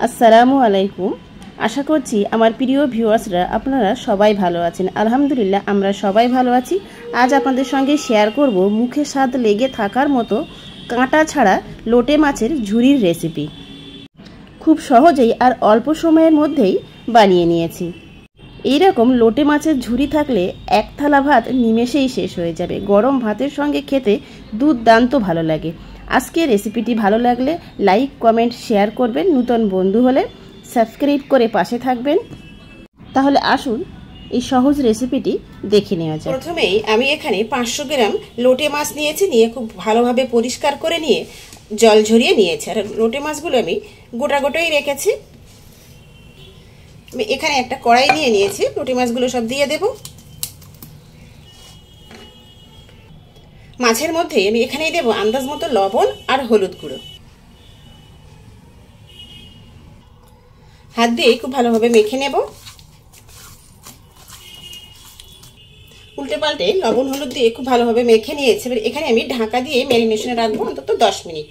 আসসালামু আলাইকুম। আশা করছি আমার প্রিয় ভিউয়ার্সরা আপনারা সবাই ভালো আছেন। আলহামদুলিল্লাহ আমরা সবাই ভালো আছি। আজ আপনাদের সঙ্গে শেয়ার করব মুখে স্বাদ লেগে থাকার মতো কাঁটা ছাড়া লোটে মাছের ঝুরির রেসিপি। খুব সহজেই আর অল্প সময়ের মধ্যেই বানিয়ে নিয়েছি। এইরকম লোটে মাছের ঝুরি থাকলে এক থালা ভাত নিমেষেই শেষ হয়ে যাবে। গরম ভাতের সঙ্গে খেতে দুর্দান্ত ভালো লাগে। আজকে রেসিপিটি ভালো লাগলে লাইক, কমেন্ট, শেয়ার করবেন। নতুন বন্ধু হলে সাবস্ক্রাইব করে পাশে থাকবেন। তাহলে আসুন এই সহজ রেসিপিটি দেখে নেওয়া যাক। প্রথমেই আমি এখানে 500 গ্রাম লোটে মাছ নিয়েছি। নিয়ে খুব ভালোভাবে পরিষ্কার করে নিয়ে জল ঝরিয়ে নিয়েছি। আর লোটে মাছগুলো আমি গোটা গোটাই রেখেছি। আমি এখানে একটা কড়াই নিয়ে নিয়েছি। লোটে মাছগুলো সব দিয়ে দেব। মাছের মধ্যে আমি এখানেই দেব আন্দাজ মতো লবণ আর হলুদ গুঁড়ো। হাত দিয়ে খুব ভালোভাবে মেখে নেব। উল্টে পাল্টে লবণ হলুদ দিয়ে খুব ভালোভাবে মেখে নিয়েছি। এবার এখানে আমি ঢাকা দিয়ে ম্যারিনেশনে রাখবো অন্তত 10 মিনিট।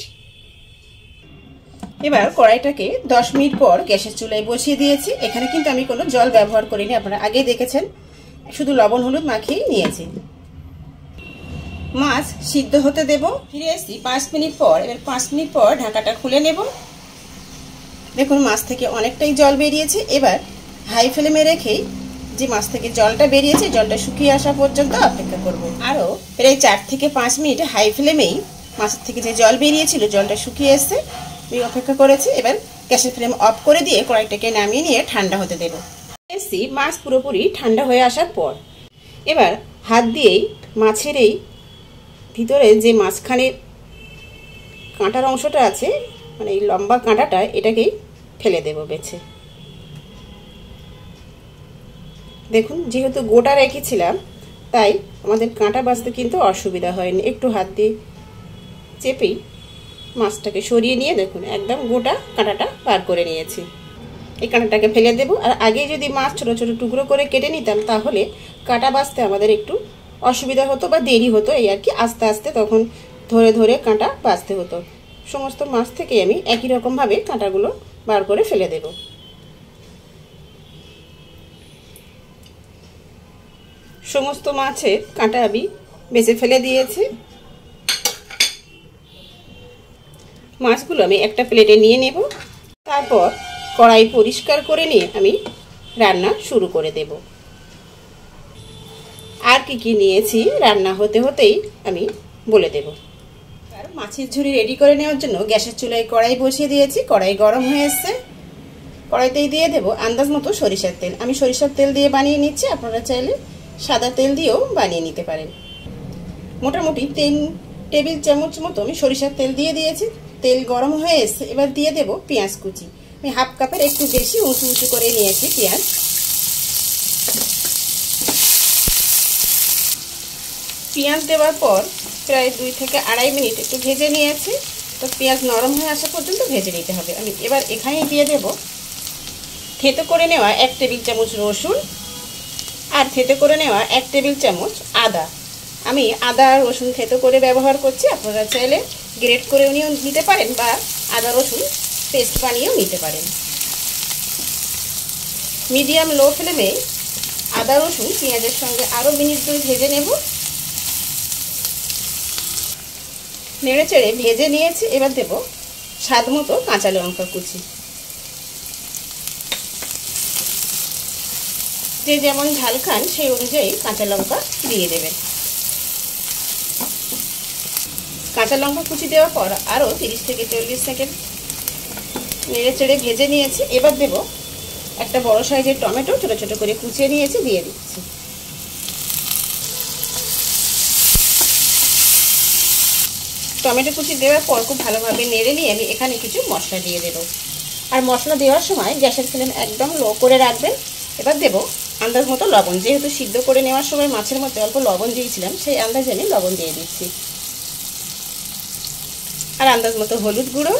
এবার কড়াইটাকে 10 মিনিট পর গ্যাসের চুলায় বসিয়ে দিয়েছি। এখানে কিন্তু আমি কোনো জল ব্যবহার করিনি, আপনারা আগেই দেখেছেন। শুধু লবণ হলুদ মাখিয়ে নিয়েছি। মাছ সিদ্ধ হতে দেব। ফিরে এসেছি 5 মিনিট পর। এবার 5 মিনিট পর ঢাকাটা খুলে নেব। দেখুন মাছ থেকে অনেকটাই জল বেরিয়েছে। এবার হাই ফ্লেমে রেখেই যে মাছ থেকে জলটা বেরিয়েছে জলটা শুকিয়ে আসা পর্যন্ত অপেক্ষা করব। আরও প্রায় 4 থেকে 5 মিনিট হাই ফ্লেমেই মাছের থেকে যে জল বেরিয়েছিল জলটা শুকিয়ে এসছে। আমি অপেক্ষা করেছি। এবার গ্যাসের ফ্লেম অফ করে দিয়ে কড়াইটাকে নামিয়ে নিয়ে ঠান্ডা হতে দেব। এসছি মাছ পুরোপুরি ঠান্ডা হয়ে আসার পর। এবার হাত দিয়েই মাছের এই ভিতরে যে মাঝখানে কাঁটার অংশটা আছে, মানে এই লম্বা কাঁটাটা, এটাকেই ফেলে দেব বেছে। দেখুন যেহেতু গোটা রেখেছিলাম তাই আমাদের কাঁটা বাছতে কিন্তু অসুবিধা হয়নি। একটু হাত দিয়ে চেপেই মাছটাকে সরিয়ে নিয়ে দেখুন একদম গোটা কাঁটাটা বার করে নিয়েছি। এই কাঁটাটাকে ফেলে দেব। আর আগে যদি মাছ ছোট ছোট টুকরো করে কেটে নিতাম তাহলে কাঁটা বাছতে আমাদের একটু অসুবিধা হতো বা দেরি হতো, এই আর কি। আস্তে আস্তে তখন ধরে ধরে কাঁটা বাছতে হতো। সমস্ত মাছ থেকে আমি একই রকমভাবে কাঁটাগুলো বার করে ফেলে দেব। সমস্ত মাছের কাঁটা আমি বেছে ফেলে দিয়েছি। মাছগুলো আমি একটা প্লেটে নিয়ে নেব। তারপর কড়াই পরিষ্কার করে নিয়ে আমি রান্না শুরু করে দেব। আর কি কি নিয়েছি রান্না হতে হতেই আমি বলে দেব। আর মাছের ঝুরি রেডি করে নেওয়ার জন্য গ্যাসের চুলায় কড়াই বসিয়ে দিয়েছি। কড়াই গরম হয়ে এসছে। কড়াইতেই দিয়ে দেব আন্দাজ মতো সরিষার তেল। আমি সরিষার তেল দিয়ে বানিয়ে নিচ্ছি, আপনারা চাইলে সাদা তেল দিয়েও বানিয়ে নিতে পারেন। মোটামুটি 3 টেবিল চামচ মতো আমি সরিষার তেল দিয়ে দিয়েছি। তেল গরম হয়ে এসছে। এবার দিয়ে দেব পেঁয়াজ কুচি। আমি হাফ কাপের একটু বেশি উঁচু উঁচু করে নিয়েছি পেঁয়াজ। পেঁয়াজ দেওয়ার পর প্রায় 2 থেকে আড়াই মিনিট একটু ভেজে নিয়েছি। তো পেঁয়াজ নরম হয়ে আসা পর্যন্ত ভেজে নিতে হবে। আমি এবার এখানে দিয়ে দেব থেতো করে নেওয়া 1 টেবিল চামচ রসুন আর থেতো করে নেওয়া 1 টেবিল চামচ আদা। আমি আদা রসুন থেতো করে ব্যবহার করছি, আপনারা চাইলে গ্রেট করেও নিতে পারেন বা আদা রসুন পেস্ট বানিয়েও নিতে পারেন। মিডিয়াম লো ফ্লেমে আদা রসুন পেঁয়াজের সঙ্গে আরও মিনিট 2 ভেজে নেব। নেড়ে চেড়ে ভেজে নিয়েছি। এবার দেব স্বাদ মতো কাঁচা লঙ্কা কুচি। যে যেমন ঝাল খান সেই অনুযায়ী কাঁচা লঙ্কা দিয়ে দেবেন। কাঁচা লঙ্কা কুচি দেওয়ার পর আরও 30 থেকে 40 সেকেন্ড নেড়ে চেড়ে ভেজে নিয়েছি। এবার দেব একটা বড় সাইজের টমেটো ছোট ছোট করে কুচিয়ে নিয়েছি, দিয়ে দিচ্ছি। টমেটো কুচি দেওয়ার পর খুব ভালোভাবে নেড়ে নিয়ে আমি এখানে কিছু মশলা দিয়ে দেব। আর মশলা দেওয়ার সময় গ্যাসের ফ্লেম একদম লো করে রাখবেন। এবার দেব আন্দাজ মতো লবণ। যেহেতু সিদ্ধ করে নেওয়ার সময় মাছের মধ্যে অল্প লবণ দিয়েছিলাম, সেই আন্দাজে আমি লবণ দিয়ে দিচ্ছি। আর আন্দাজ মতো হলুদ গুঁড়ো।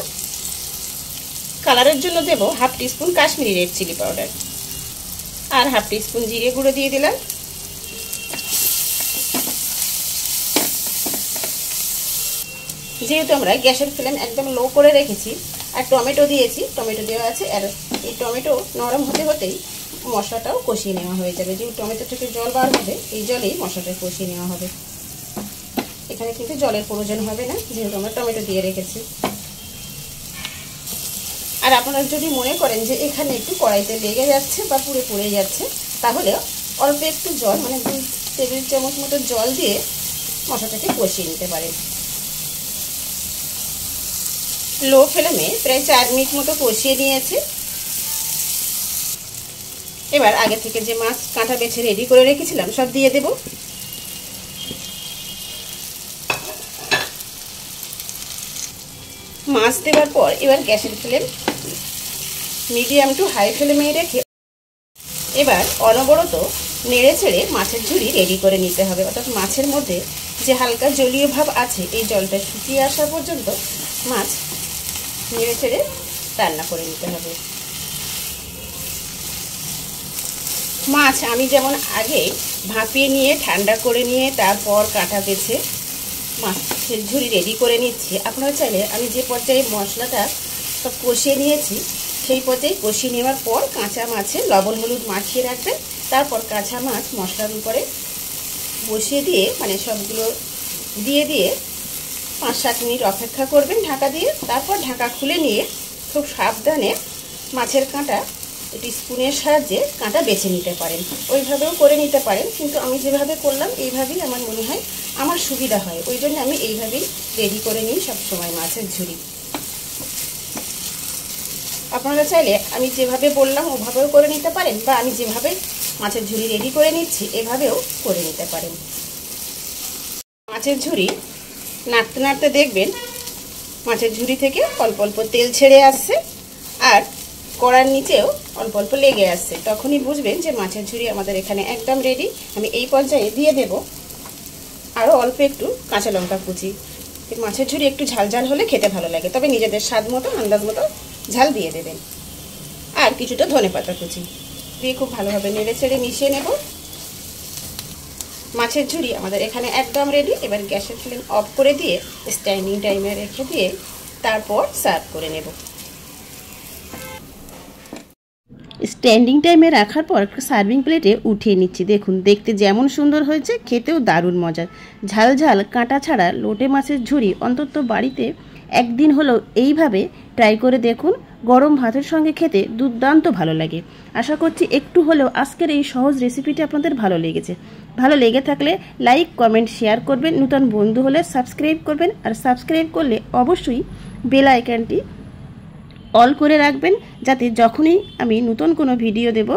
কালারের জন্য দেব half teaspoon Kashmiri red chilli powder আর হাফ টিস্পুন জিরে গুঁড়ো দিয়ে দিলাম। যেহেতু আমরা গ্যাসের ফ্লেম একদম লো করে রেখেছি আর টমেটো দিয়েছি, টমেটো দেওয়া আছে। আর এই টমেটো নরম হতে হতেই মশলাটাও কষিয়ে নেওয়া হয়ে যাবে। যে টমেটো থেকে জল বার হবে, এই জলেই মশলাটা কষিয়ে নেওয়া হবে। এখানে কিন্তু জলের প্রয়োজন হবে না, যেহেতু আমরা টমেটো দিয়ে রেখেছি। আর আপনারা যদি মনে করেন যে এখানে একটু কড়াইতে লেগে যাচ্ছে বা পুড়ে পুড়ে যাচ্ছে, তাহলে অল্প একটু জল, মানে 2 টেবিল চামচ মতো জল দিয়ে মশলাটাকে কষিয়ে নিতে পারেন। লো ফ্লেমে প্রায় 4 মিনিট মতো কষিয়ে নিয়েছি। এবার আগে থেকে যে মাছ কাঁটা বেছে রেডি করে রেখেছিলাম সব দিয়ে দেব। মাছ দেওয়ার পর এবার গ্যাসের ফ্লেম মিডিয়াম টু হাই ফ্লেমে রেখে এবার অনবরত নেড়ে ছেড়ে মাছের ঝুড়ি রেডি করে নিতে হবে। অর্থাৎ মাছের মধ্যে যে হালকা জলীয় ভাব আছে, এই জলটা শুকিয়ে আসা পর্যন্ত মাছ নেড়ে ছেড়ে রান্না করে নিতে হবে। মাছ আমি যেমন আগে ভাপিয়ে নিয়ে ঠান্ডা করে নিয়ে তারপর কাঁটা বেছে মাছের ঝুড়ি রেডি করে নিচ্ছি, আপনারা চাইলে আমি যে পর্যায়ে মশলাটা সব কষিয়ে নিয়েছি সেই পর্যায়ে কষিয়ে নেওয়ার পর কাঁচা মাছে লবণ হলুদ মাখিয়ে রাখবেন। তারপর কাঁচা মাছ মশলার উপরে বসিয়ে দিয়ে, মানে সবগুলো দিয়ে 5-7 মিনিট অপেক্ষা করবেন ঢাকা দিয়ে। তারপর ঢাকা খুলে নিয়ে খুব সাবধানে মাছের কাঁটা একটি স্পুনের সাহায্যে কাঁটা বেছে নিতে পারেন। ওইভাবেও করে নিতে পারেন, কিন্তু আমি যেভাবে করলাম এইভাবেই আমার মনে হয় আমার সুবিধা হয়, ওই জন্য আমি এইভাবেই রেডি করে নিই সবসময় মাছের ঝুড়ি। আপনারা চাইলে আমি যেভাবে বললাম ওভাবেও করে নিতে পারেন, বা আমি যেভাবে মাছের ঝুড়ি রেডি করে নিচ্ছি এভাবেও করে নিতে পারেন। মাছের ঝুড়ি নাড়তে নাড়তে দেখবেন মাছের ঝুড়ি থেকে অল্প অল্প তেল ছেড়ে আসছে আর কড়ার নিচেও অল্প অল্প লেগে আসছে। তখনই বুঝবেন যে মাছের ঝুড়ি আমাদের এখানে একদম রেডি। আমি এই পর্যায়ে দিয়ে দেব আরও অল্প একটু কাঁচা লঙ্কা কুচি। মাছের ঝুড়ি একটু ঝাল ঝাল হলে খেতে ভালো লাগে, তবে নিজেদের স্বাদ মতো আন্দাজ মতো ঝাল দিয়ে দেবেন। আর কিছুটা ধনেপাতা কুচি দিয়ে খুব ভালোভাবে নেড়ে ছেড়ে মিশিয়ে নেব। মাছের ঝুড়ি আমাদের এখানে একদম রেডি। এবার গ্যাসের ফ্লেম অফ করে দিয়ে স্ট্যান্ডিং টাইমে রেখে দিয়ে তারপর সার্ভ করে নেব। স্ট্যান্ডিং টাইমে রাখার পর সার্ভিং প্লেটে উঠিয়ে নিচ্ছি। দেখুন দেখতে যেমন সুন্দর হয়েছে, খেতেও দারুণ মজার। ঝাল ঝাল কাঁটা ছাড়া লোটে মাছের ঝুড়ি অন্তত বাড়িতে একদিন হলেও এইভাবে ট্রাই করে দেখুন। গরম ভাতের সঙ্গে খেতে দুর্দান্ত ভালো লাগে। আশা করছি একটু হলেও আজকের এই সহজ রেসিপিটি আপনাদের ভালো লেগেছে। ভালো লেগে থাকলে লাইক কমেন্ট শেয়ার করবেন, নতুন বন্ধু হলে সাবস্ক্রাইব করবেন। আর সাবস্ক্রাইব করলে অবশ্যই বেল আইকনটি অল করে রাখবেন, যাতে যখনই আমি নতুন কোনো ভিডিও দেব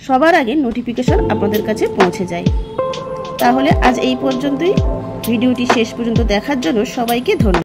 সবার আগে নোটিফিকেশন আপনাদের কাছে পৌঁছে যায়। তাহলে আজ এই পর্যন্তই। ভিডিওটি শেষ পর্যন্ত দেখার জন্য সবাইকে ধন্যবাদ।